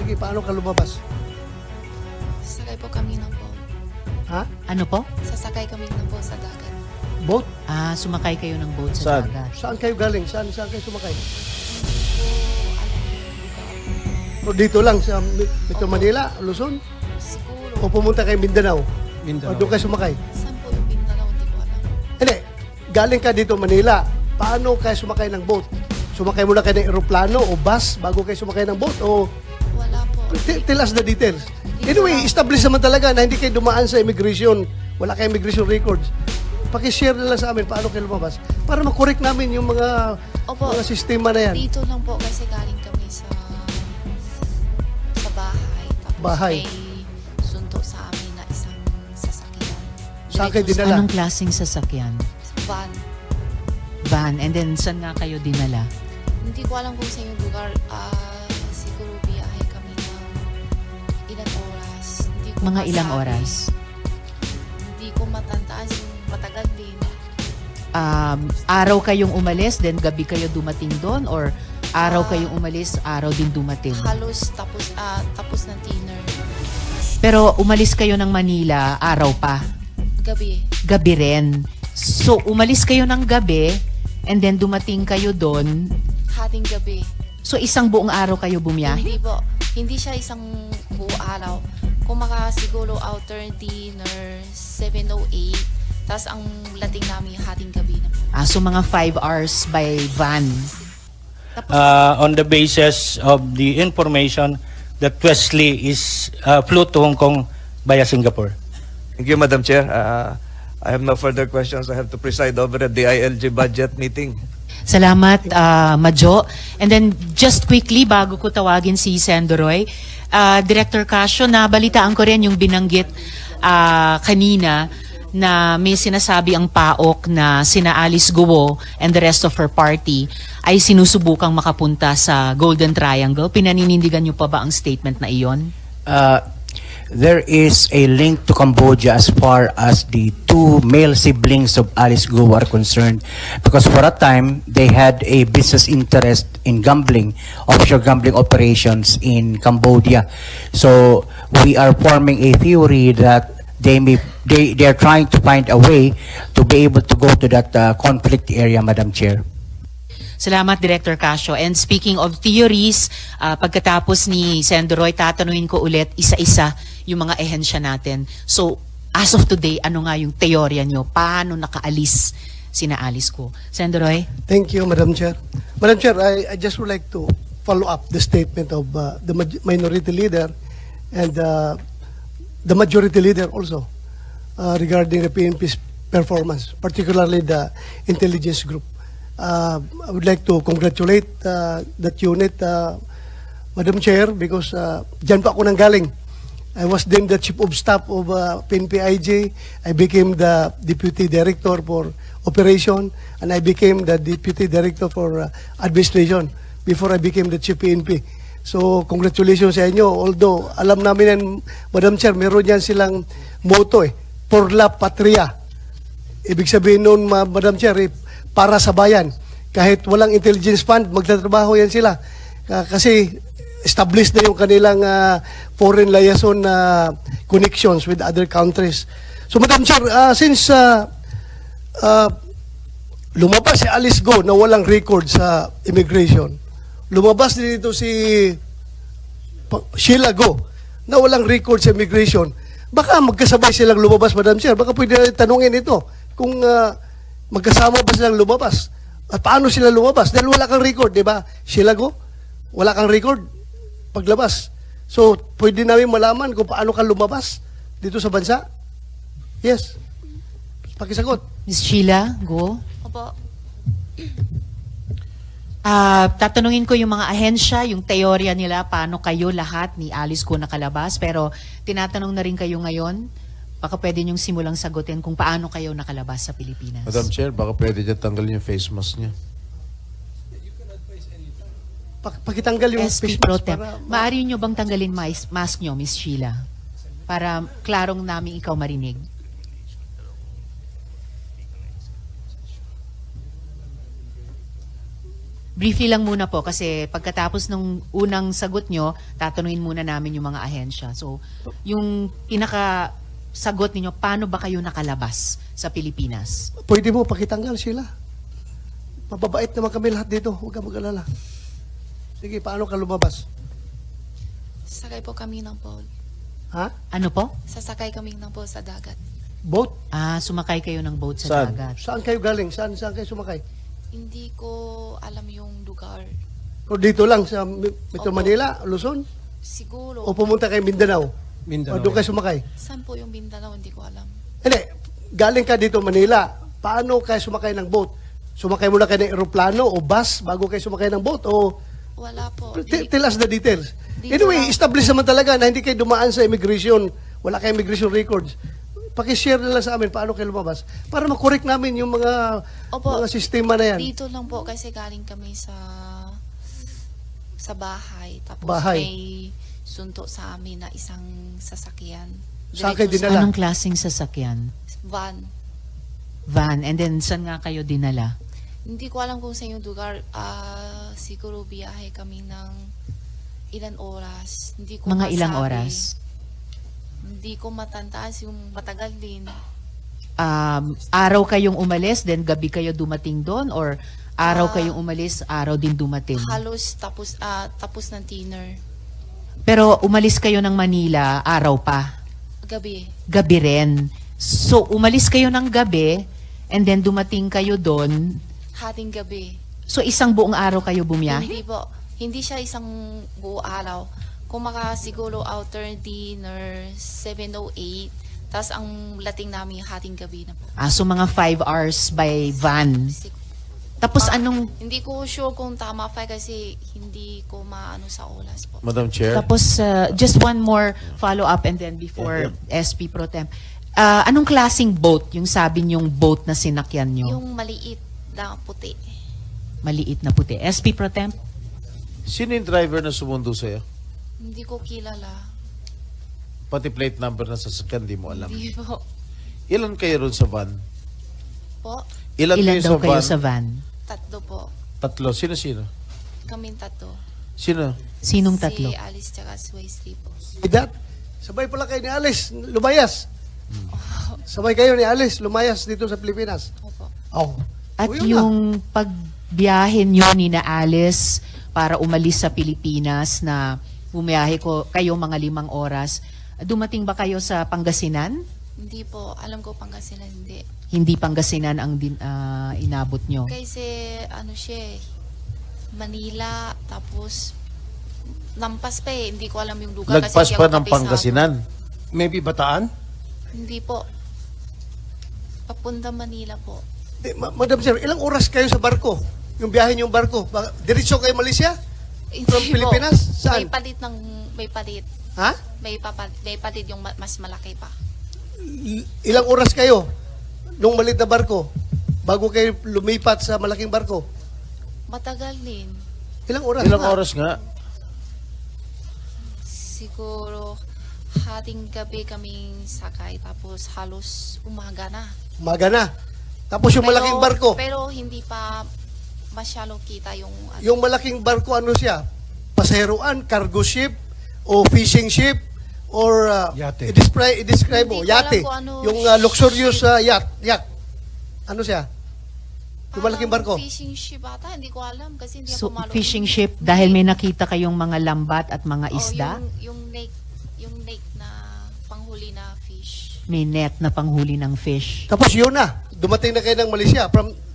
Sige, paano ka lumabas? Sasakay po kami ng boat. Ha? Ano po? Sasakay kami ng boat sa dagat. Boat? Sumakay kayo ng boat Saan? sa dagat. Saan kayo galing? Saan kayo sumakay? Hindi ko alam yung lugar. O dito lang sa Metro Opo. Manila, Luzon? Siguro. O pumunta kayo Mindanao? O doon kayo sumakay? Saan po yung Mindanao? Hindi ko alam. Hindi, galing ka dito Manila. Paano kayo sumakay ng boat? Sumakay muna kayo ng eroplano o bus bago kayo sumakay ng boat? O Wala po. tell us the details. Dito Anyway, lang. establish naman talaga na hindi kayo dumaan sa immigration. Wala kayong immigration records. Pakishare na lang sa amin paano kayo lumabas para makorek namin yung mga Opo. mga sistema na yan. Dito lang po kasi galing kami sa bahay. Tapos Bahay. may suntok sa amin na isang sasakyan. Sa akin Diretso dinala. Anong klaseng sasakyan? Van. Van. And then, saan nga kayo dinala? Hindi ko alam kung sa yung lugar. Siguro biyahe kami ng ilang oras. Hindi ko Mga ilang masabi. oras? Hindi ko matandaan. Matagal din. Araw kayong umalis, then gabi kayo dumating doon? Or araw kayong umalis, araw din dumating? Halos tapos ng dinner. Pero umalis kayo ng Manila, araw pa. Gabi. Gabi rin. So, umalis kayo ng gabi, and then dumating kayo doon. Hating gabi. So, isang buong araw kayo bumiyahe? Hindi po. Hindi siya isang buong araw. Kung siguro outer dinner, 7:08. Tapos ang lating namin hating gabi na po. So mga 5 hours by van. On the basis of the information that Wesley is flew to Hong Kong via Singapore. Thank you, Madam Chair. I have no further questions. I have to preside over the ILG budget meeting. Salamat, Majo. And then, just quickly, bago ko tawagin si Sendoroy, Director Casio, nabalitaan ko rin yung binanggit kanina na may sinasabi ang PAOK na sina Alice Guo and the rest of her party ay sinusubukang makapunta sa Golden Triangle. Pinaninindigan niyo pa ba ang statement na iyon? There is a link to Cambodia as far as the two male siblings of Alice Guo are concerned, because for a time they had a business interest in gambling, offshore gambling operations in Cambodia. So we are forming a theory that they are trying to find a way to be able to go to that conflict area, Madam Chair. Salamat, Director Casio. And speaking of theories, pagkatapos ni Sendoroy, tatanungin ko ulit isa-isa yung mga ehensya natin. So, as of today, ano nga yung teorya nyo? Paano nakaalis sina Alice Guo? Sendoroy? Thank you, Madam Chair. Madam Chair, I just would like to follow up the statement of the minority leader and the majority leader also regarding the PNP's performance, particularly the intelligence group. I would like to congratulate that unit, Madam Chair, because dyan pa ako nanggaling. I was then the Chief of Staff of PNP-IJ. I became the Deputy Director for Operation, and I became the Deputy Director for Administration before I became the Chief PNP. So, congratulations sa inyo. Although, alam namin yan, Madam Chair, meron yan silang motto por la patria. Ibig sabihin nun, Madam Chair, para sa bayan. Kahit walang intelligence fund, magtatrabaho yan sila. Kasi, established na yung kanilang foreign liaison connections with other countries. So, Madam Chair, since lumabas si Alice Guo na walang record sa immigration, lumabas din dito si Sheila Guo na walang record sa immigration, baka magkasabay silang lumabas, Madam Chair. Baka pwede natin tanungin ito kung magkasama ba silang lumabas at paano sila lumabas. Dahil wala kang record, di ba? Sheila Guo, wala kang record paglabas. So, pwede namin malaman kung paano ka lumabas dito sa bansa? Yes. Pakisagot. Ms. Sheila Guo? Opo. Tatanungin ko yung mga ahensya, yung teorya nila, paano kayo lahat ni Alice Guo nakalabas. Pero tinatanong na rin kayo ngayon, baka pwede niyong simulang sagutin kung paano kayo nakalabas sa Pilipinas. Madam Chair, baka pwede niya tanggalin yung face mask niya. Pakitanggal yung SP face Pro mask Tem. para Maaari nyo bang tanggalin mask nyo, Ms. Sheila? Para klarong namin ikaw marinig. Briefly lang muna po kasi pagkatapos ng unang sagot nyo, tatanungin muna namin yung mga ahensya. So, yung pinaka sagot ninyo, paano ba kayo nakalabas sa Pilipinas? Pwede mo pakitanggal sila. Mababait naman kami lahat dito. Huwag ka mag-alala. Sige, paano ka lumabas? Sakay po kami ng boat. Ha? Ano po? Sasakay kami ng boat sa dagat. Boat? Sumakay kayo ng boat sa Saan? dagat. Saan kayo galing? Saan kayo sumakay? Hindi ko alam yung lugar. O dito lang sa Metro Opo. Manila, Luzon? Siguro. O pumunta kayo Mindanao? O doon kayo sumakay? Saan po yung Mindanao? Hindi ko alam. Hindi, galing ka dito Manila. Paano kayo sumakay ng boat? Sumakay muna kayo ng aeroplano o bus bago kayo sumakay ng boat? O Wala po. tell us the details. Dito Anyway, lang. establish naman talaga na hindi kayo dumaan sa immigration. Wala kayong immigration records. Pakishare na lang sa amin paano kayo lumabas para makorek namin yung mga Opo. mga sistema na yan. Dito lang po kasi galing kami sa bahay. Tapos Bahay. may sunto sa amin na isang sasakyan. Saan kayo Diretso dinala? Anong klaseng sasakyan? Van. Van. And then, saan nga kayo dinala? Hindi ko alam kung sa yung lugar. Siguro biyahe kami ng ilan oras. Hindi ko Mga ilang masabi. oras? Hindi ko matantaas yung matagal din. Araw kayong umalis, then gabi kayo dumating doon? Or araw Ah. kayong umalis, araw din dumating? Halos tapos ng dinner. Pero umalis kayo ng Manila, araw pa. Gabi. Gabi rin. So, umalis kayo ng gabi, and then dumating kayo doon. Hating gabi. So, isang buong araw kayo bumiyahe? Hindi po. Hindi siya isang buo araw. Kung siguro outer dinner, 7:08. Tapos ang lating namin hating gabi na po. So mga 5 hours by van. Tapos anong, Hindi ko sure kung tama pa kasi hindi ko maano sa oras po. Madam Chair. tapos just one more follow-up and then before SP Pro Tem. Anong klaseng boat yung sabi niyong boat na sinakyan niyo? Yung maliit na puti. Maliit na puti. SP Pro Tem? Sino yung driver na sumundo sa'yo? Hindi ko kilala. Pati plate number na sasakyan, di mo alam. Hindi po. Ilan kayo ron sa van? Po, Ilan, Ilan kayo daw sa kayo van? sa van? tatlo po. Tatlo. Sino-sino? Kaming tatlo. Sino? Sinong tatlo? Si Alice tsaka si Wesley po. That, sabay pala kayo ni Alice, lumayas. Sabay kayo ni Alice, lumayas dito sa Pilipinas. Opo. Oh. At O, yun na. yung pagbiyahe nyo ni na Alice para umalis sa Pilipinas na bumiyahe kayo mga 5 oras, dumating ba kayo sa Pangasinan? Hindi po. Alam ko Pangasinan hindi. Hindi Pangasinan ang inabot nyo. Kasi ano siya eh, Manila, tapos lampas pa eh. Hindi ko alam yung lugar. Lagpas kasi hindi pa ako ng kabisado. Pangasinan. Maybe Bataan? Hindi po. Papunta Manila po. Madam Sir, ilang oras kayo sa barko? Yung biyahe niyong barko? Diretso kayo Malaysia? From Hindi po. Pilipinas? Saan? May palit. Ha? May palit yung mas malaki pa. Ilang oras kayo nung maliit na barko bago kayo lumipat sa malaking barko? Matagal din. Ilang oras? Ilang nga? oras nga? Siguro hating gabi kaming sakay tapos halos umaga na. Umaga na. Tapos yung malaking barko, Pero hindi pa masyadong kita yung yung malaking barko ano siya? Pasaheroan, cargo ship, o fishing ship, or Yate. i-describe mo, Hindi ko alam yate. kung ano Yung luxurious yacht. Ano siya? Yung malaking barko. Fishing ship ata, hindi ko alam kasi hindi So, ako malo. fishing ship, dahil may nakita kayong mga lambat at mga isda, Yung lake na panghuli na fish. may net na panghuli ng fish. Tapos yun na, dumating na kayo ng Malaysia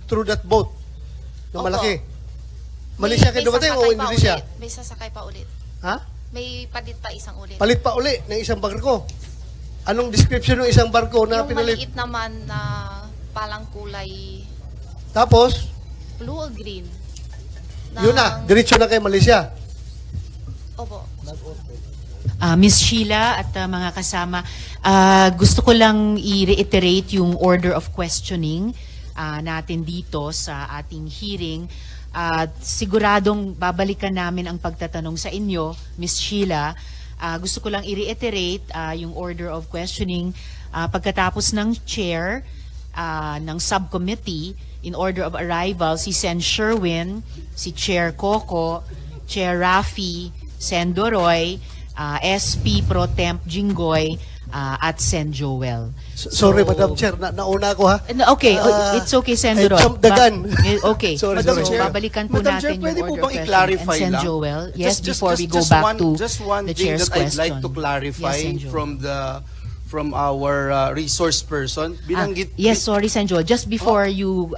through that boat. Na Opo. malaki. Malaysia kayo dumating o sasakay pa Indonesia? ulit. May sasakay pa ulit. Ha? May palit pa isang ulit. Palit pa uli ng isang barko. Anong description ng isang barko na yung pinalit? maliit naman na palang kulay Tapos, blue or green. yun na, diretso na kayo Malaysia. Opo. Miss Sheila at mga kasama, gusto ko lang i-reiterate yung order of questioning natin dito sa ating hearing. Siguradong babalikan namin ang pagtatanong sa inyo, Miss Sheila. Gusto ko lang i-reiterate yung order of questioning pagkatapos ng chair ng subcommittee, in order of arrival, si Sen Sherwin, si Chair Coco, Chair Rafi, Sen Doroy, SP Pro Temp Jinggoy, at Sen Joel. Sorry, Madam Chair, nauna ako ha. Okay, it's okay, Sen I Doroy. jumped the gun. Okay. Sorry, So, sorry. babalikan po Madam natin Chair, pwede yung po order of bang question. i-clarify And Sen lang? Joel, yes, before we go back to just one the thing chair's that I'd question. like to clarify Yes, Sen Joel. from our resource person. Binanggit Yes, sorry, Sen Joel. Just before you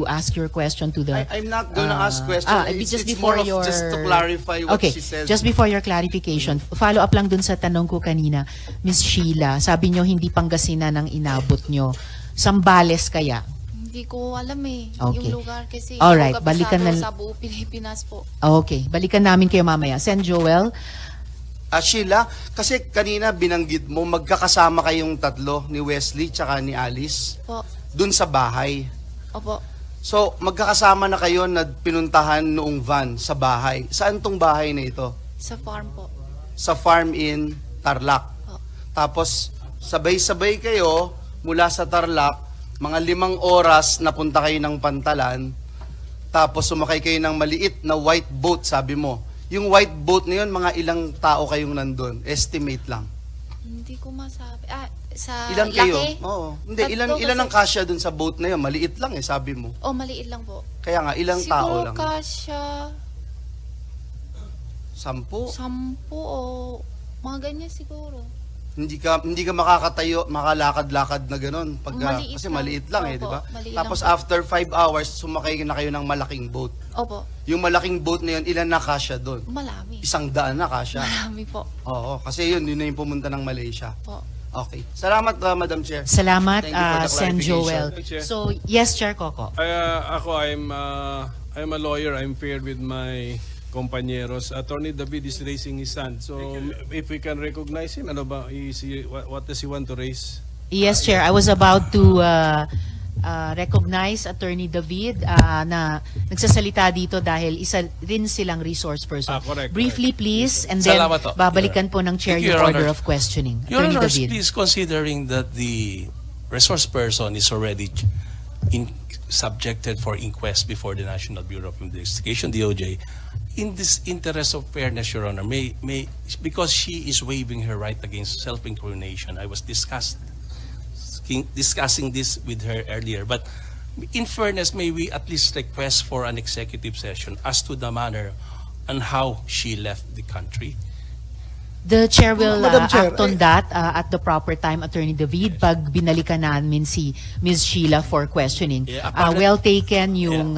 ask your question to the... I'm not gonna ask question. Just It's before more of your... just to clarify what okay, she said. just before your clarification, follow up lang dun sa tanong ko kanina, Miss Sheila, sabi nyo hindi Pangasinan ang inabot nyo. Sambales kaya? Hindi ko alam eh. Okay. Yung lugar kasi. Alright, Hindi ko balikan kabisado na- sa buong Pilipinas po. Okay, balikan namin kayo mamaya. Sen Joel, Sheila, kasi kanina binanggit mo, magkakasama kayong tatlo, ni Wesley tsaka ni Alice, Po. dun sa bahay. Opo. So, magkakasama na kayo na pinuntahan noong van sa bahay. Saan tong bahay na ito? Sa farm po. Sa farm in Tarlac. Po. Tapos, sabay-sabay kayo mula sa Tarlac, mga 5 oras napunta kayo ng Pantalan, tapos sumakay kayo ng maliit na white boat, sabi mo. Yung white boat na yun, mga ilang tao kayong nandun? Estimate lang. Hindi ko masabi. Sa Ilan laki? kayo? Oo. Hindi, Tatlo ilan ang kasi- kasya dun sa boat na yun? Maliit lang sabi mo. Oh, maliit lang po. Kaya nga, ilang tao Siguro lang? kasya 10? 10 o mga ganyan siguro. Hindi ka makakatayo, makalakad-lakad na ganun Maliit kasi lang. maliit lang Opo, di ba? maliit Tapos lang po. after 5 hours sumakay na kayo ng malaking boat. Opo, Yung malaking boat na yun, ilan na kasya doon? malami. 100 na kasya. Marami po. Oo, kasi yun na yung pumunta ng Malaysia. Po. Okay. Salamat Madam Chair. salamat, Thank you for the Sen Joel. clarification. So, yes, Chair Coco. I'm a lawyer. I'm fair with my compañeros. Attorney David is raising his hand. So if we can recognize him, ano ba? What does he want to raise? Yes, Chair. I was about to recognize Attorney David na nagsasalita dito dahil isa rin silang resource person. Correct, Briefly, correct. please, and then Salamat po, babalikan po ng Chair Thank you, yung Your order Honor. of questioning. Your Attorney Honor, David. please considering that the resource person is already subjected for inquest before the National Bureau of Investigation, DOJ, in this interest of fairness, Your Honor, because she is waiving her right against self-incrimination, I was discussing this with her earlier, but in fairness, may we at least request for an executive session as to the manner and how she left the country? The Chair will Madam Chair, act on that at the proper time, Attorney David, pag binalikan namin si Ms. Sheila for questioning. Yeah, apparent- Well taken yung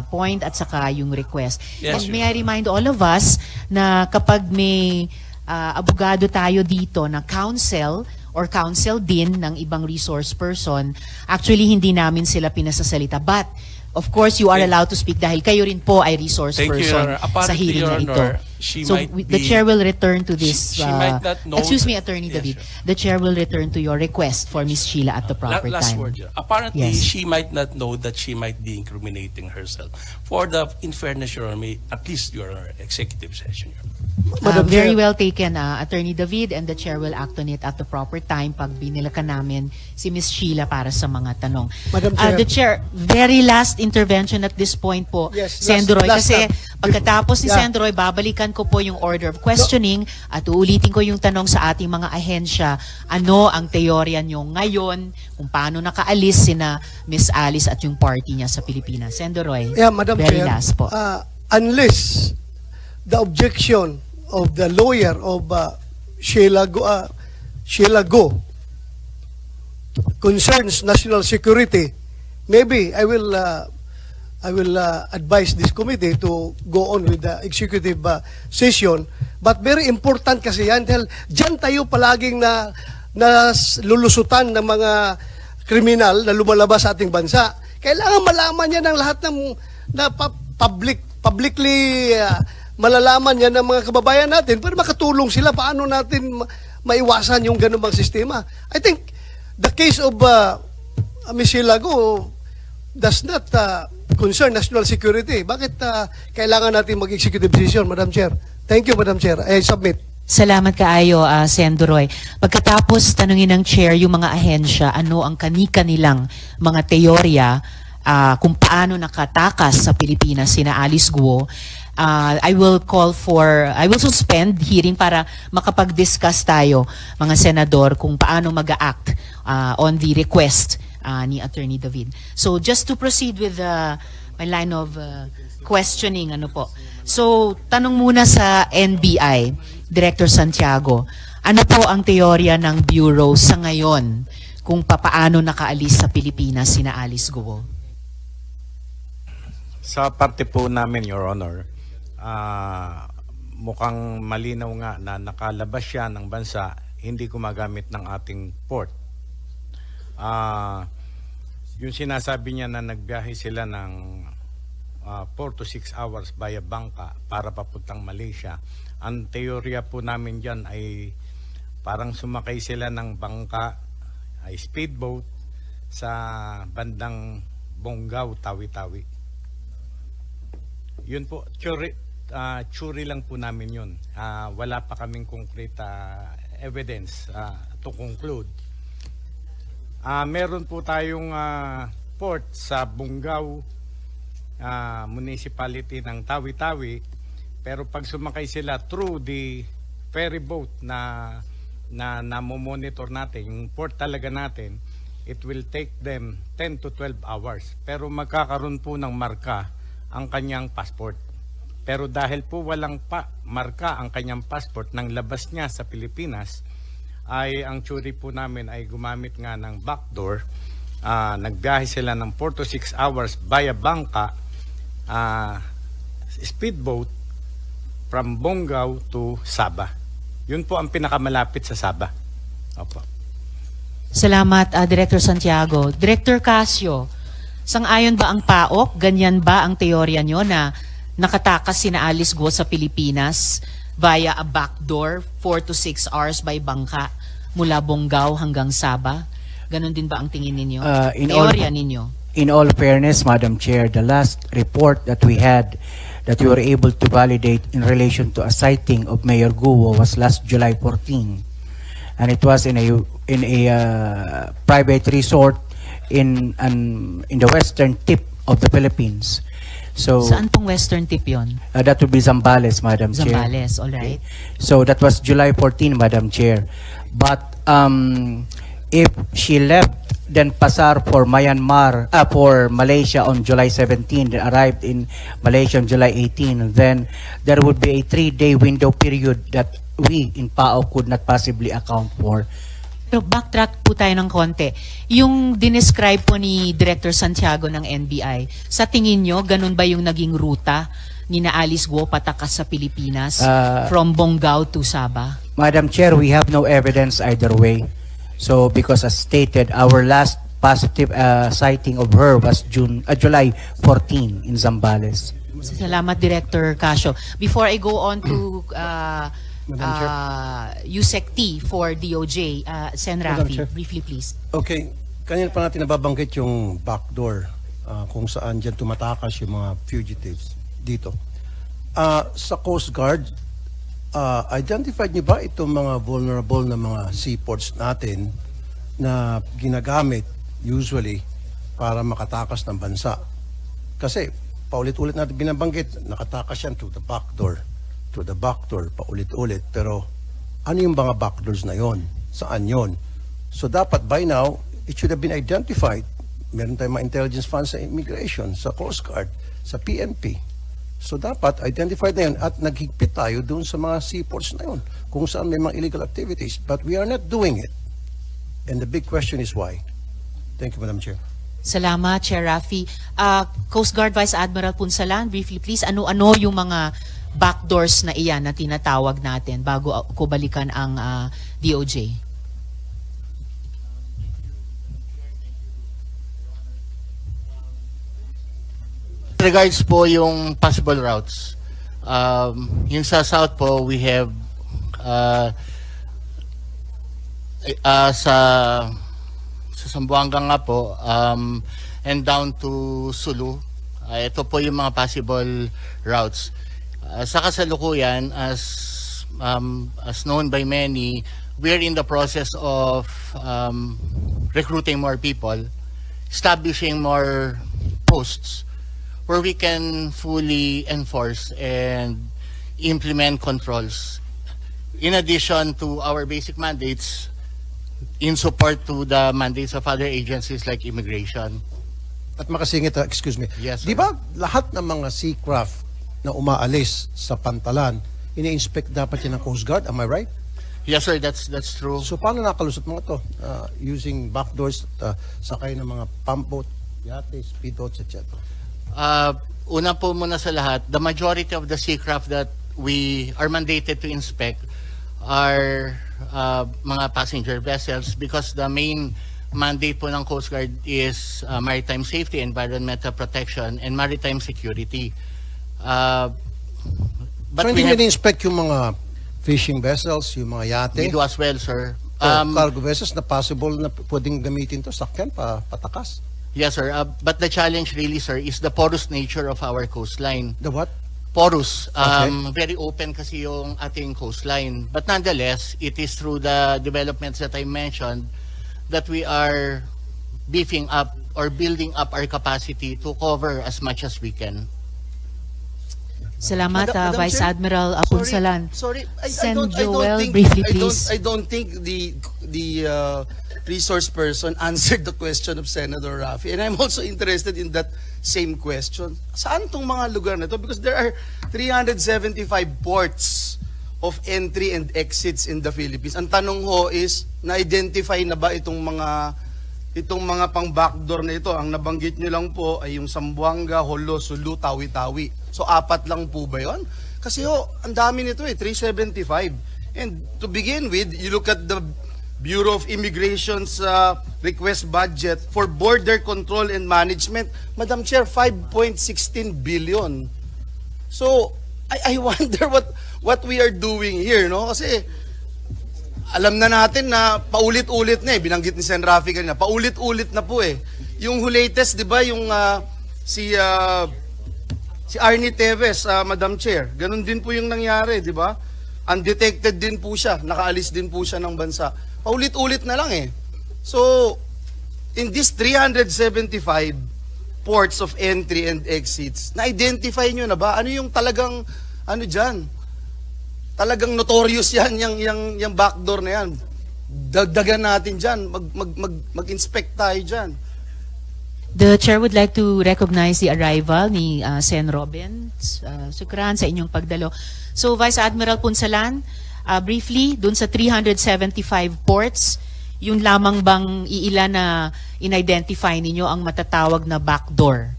point at saka yung request. Yes, And Your may I remind all of us na kapag may abogado tayo dito na counsel or counsel din ng ibang resource person, actually hindi namin sila pinasasalita. But, of course, you are allowed to speak dahil kayo rin po ay resource Thank you, person Your Honor. Apparently, sa hearing Your na ito. Honor, she So, might the be- Chair will return to this. She might not know excuse me, that- Attorney Yes, David. sure. The Chair will return to your request for Ms. Sheila at the proper Last time. word, Your Honor. Apparently, Yes. she might not know that she might be incriminating herself. For the, in fairness, Your Honor, at least Your Honor, executive session, Your Honor. Madam Very Chair. well taken, Attorney David, and the Chair will act on it at the proper time pag binilakan namin si Ms. Sheila para sa mga tanong. Madam Chair. The Chair, very last intervention at this point po, Yes, Sendroy, last kasi time. pagkatapos ni Yeah. Sendroy, babalikan ko po yung order of questioning at uulitin ko yung tanong sa ating mga ahensya, ano ang teorya nyo ngayon, kung paano nakaalis sina Miss Alice at yung party niya sa Pilipinas. Sendroy, Yeah, Madam very Chair, last po. Unless the objection of the lawyer of Sheila Go concerns national security, maybe I will advise this committee to go on with the executive session. But very important kasi yan dahil dyan tayo palaging na lulusutan ng mga kriminal na lumalabas sa ating bansa. Kailangan malaman niya ng lahat ng publicly malalaman niya ng mga kababayan natin para makatulong sila paano natin maiwasan yung ganun bang sistema. I think the case of Ms. Sheila Go does not concern national security. Bakit kailangan natin mag-executive decision, Madam Chair? Thank you, Madam Chair. I submit. Salamat kaayo, Sendroy. Pagkatapos tanungin ng Chair yung mga ahensya, ano ang kanilang mga teorya, kung paano nakatakas sa Pilipinas sina Alice Guo, I will suspend hearing para makapag-discuss tayo, mga senador, kung paano mag-act on the request ni Attorney David. So just to proceed with my line of questioning, ano po. So tanong muna sa NBI, Director Santiago, ano po ang teorya ng Bureau sa ngayon kung papaano nakaalis sa Pilipinas sina Alice Guo? Sa parte po namin, Your Honor, mukhang malinaw nga na nakalabas siya ng bansa, hindi gumagamit ng ating port. Yung sinasabi niya na nagbiyahe sila ng 4 to 6 hours via bangka para papuntang Malaysia. Ang teorya po namin dyan ay parang sumakay sila ng bangka, ay speedboat, sa bandang Bonggao, Tawi-Tawi. Yun po, tsuri lang po namin yun. Wala pa kaming concrete evidence to conclude. Meron po tayong port sa Bonggao, municipality ng Tawi-Tawi, pero pag sumakay sila through the ferry boat na monitor natin, yung port talaga natin, it will take them 10 to 12 hours. Pero magkakaroon po ng marka ang kanyang passport. Pero dahil po walang marka ang kanyang passport nang labas niya sa Pilipinas, ay ang tsuri po namin ay gumamit nga ng backdoor. Nagbiyahe sila ng 4 to 6 hours via bangka, speedboat from Bonggao to Sabah. Yun po ang pinakamalapit sa Sabah. Opo. Salamat, Director Santiago. Director Casio, sang-ayon ba ang PAOK? Ganyan ba ang teorya nyo na nakatakas sina Alice Guo sa Pilipinas via a backdoor 4 to 6 hours by bangka mula Bonggao hanggang Sabah? Ganon din ba ang tingin ninyo? Teorya ninyo? In all fairness, Madam Chair, the last report that we had that we were able to validate in relation to a sighting of Mayor Guo was last July 14, and it was in a private resort in the western tip of the Philippines. So Saan pong western tip yon? that would be Zambales, Madam Chair. Zambales, all right. So that was July 14, Madam Chair. But if she left Denpasar for Myanmar, for Malaysia on July 17, then arrived in Malaysia on July 18, then there would be a 3-day window period that we in PAO could not possibly account for. Pero backtrack po tayo ng konti. Yung dinescribe po ni Director Santiago ng NBI, sa tingin nyo, ganun ba yung naging ruta ni na Alice Guo patakas sa Pilipinas from Bonggao to Sabah? Madam Chair, we have no evidence either way. So because as stated, our last positive sighting of her was July 14 in Zambales. Salamat, Director Casio. Before I go on to USEC-T for DOJ, Sen. Rafi, briefly please. Okay, kanina pa natin nababanggit yung backdoor kung saan dyan tumatakas yung mga fugitives dito. Sa Coast Guard, identified niyo ba itong mga vulnerable na mga seaports natin na ginagamit usually para makatakas ng bansa? Kasi paulit-ulit natin binabanggit, nakatakas yan to the backdoor, paulit-ulit. Pero ano yung mga backdoors na yon? Saan yon? So dapat by now, it should have been identified. Meron tayong mga intelligence funds sa immigration, sa Coast Guard, sa PNP. So dapat identified na yun at naghigpit tayo doon sa mga seaports na yun kung saan may mga illegal activities. But we are not doing it. And the big question is why. Thank you, Madam Chair. Salamat, Chair Rafi. Coast Guard Vice Admiral Punsalan, briefly please, ano-ano yung mga backdoors na iyan na tinatawag natin bago ko balikan ang DOJ? Regards po yung possible routes. Yung sa south po, we have sa Zamboanga nga po, and down to Sulu. Ito po yung mga possible routes. Sa kasalukuyan, as known by many, we are in the process of recruiting more people, establishing more posts where we can fully enforce and implement controls. In addition to our basic mandates, in support to the mandates of other agencies like immigration. At makasingit, excuse me. Yes, Di ba lahat ng mga seacraft na umaalis sa Pantalan, ini-inspect dapat yan ng Coast Guard? Am I right? Yes, sir, that's true. So paano nakalusot mga to? Using backdoors at sakay ng mga pump boat, yates, speedboats, etc. Una po muna sa lahat, the majority of the seacraft that we are mandated to inspect are mga passenger vessels because the main mandate po ng Coast Guard is maritime safety, environmental protection, and maritime security. But so hindi nyo inspect yung mga fishing vessels, yung mga yate? We do as well, sir. Cargo vessels na possible na pwedeng gamitin to, sakyan, patakas? Yes, sir. But the challenge really, sir, is the porous nature of our coastline. The what? Porous. Okay. Very open kasi yung ating coastline. But nonetheless, it is through the developments that I mentioned that we are beefing up or building up our capacity to cover as much as we can. Salamat, Madam Vice Chair, Admiral Apunsalan. Sorry, Sen. Joel, briefly, please. I don't think the resource person answered the question of Senator Raffy, and I'm also interested in that same question. Saan tong mga lugar na to? Because there are 375 ports of entry and exits in the Philippines. Ang tanong ho is, na-identify na ba itong mga pang backdoor na ito? Ang nabanggit nyo lang po ay yung Zamboanga, Jolo, Sulu, Tawi-Tawi. So 4 lang po ba yun? Kasi ho, ang dami nito 375. And to begin with, you look at the Bureau of Immigration's request budget for border control and management, Madam Chair, 5.16 billion. So, I wonder what we are doing here, no? Kasi alam na natin na paulit-ulit na binanggit ni Sen. Raffy kanina, paulit-ulit na po Yung latest, 'di ba, yung si Arnie Teves, Madam Chair, ganun din po yung nangyari, 'di ba? Undetected din po siya, nakaalis din po siya ng bansa. Paulit-ulit na lang So, in this 375 ports of entry and exits, na-identify nyo na ba? Ano yung talagang, dyan? Talagang notorious yung backdoor na yan. Dagdagan natin dyan. Mag-inspect tayo dyan. The Chair would like to recognize the arrival ni Sen. Robin Sukran sa inyong pagdalo. So, Vice Admiral Punsalan, briefly, dun sa 375 ports, yun lamang bang iilan na in-identify ninyo ang matatawag na backdoor?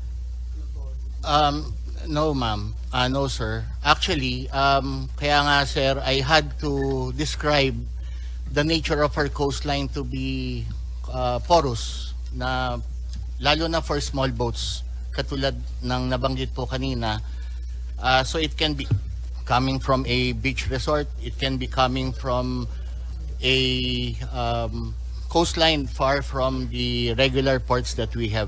No, ma'am. No, sir. Actually, kaya nga, sir, I had to describe the nature of our coastline to be porous, na lalo na for small boats, katulad ng nabanggit po kanina. So it can be coming from a beach resort, it can be coming from a coastline far from the regular ports that we have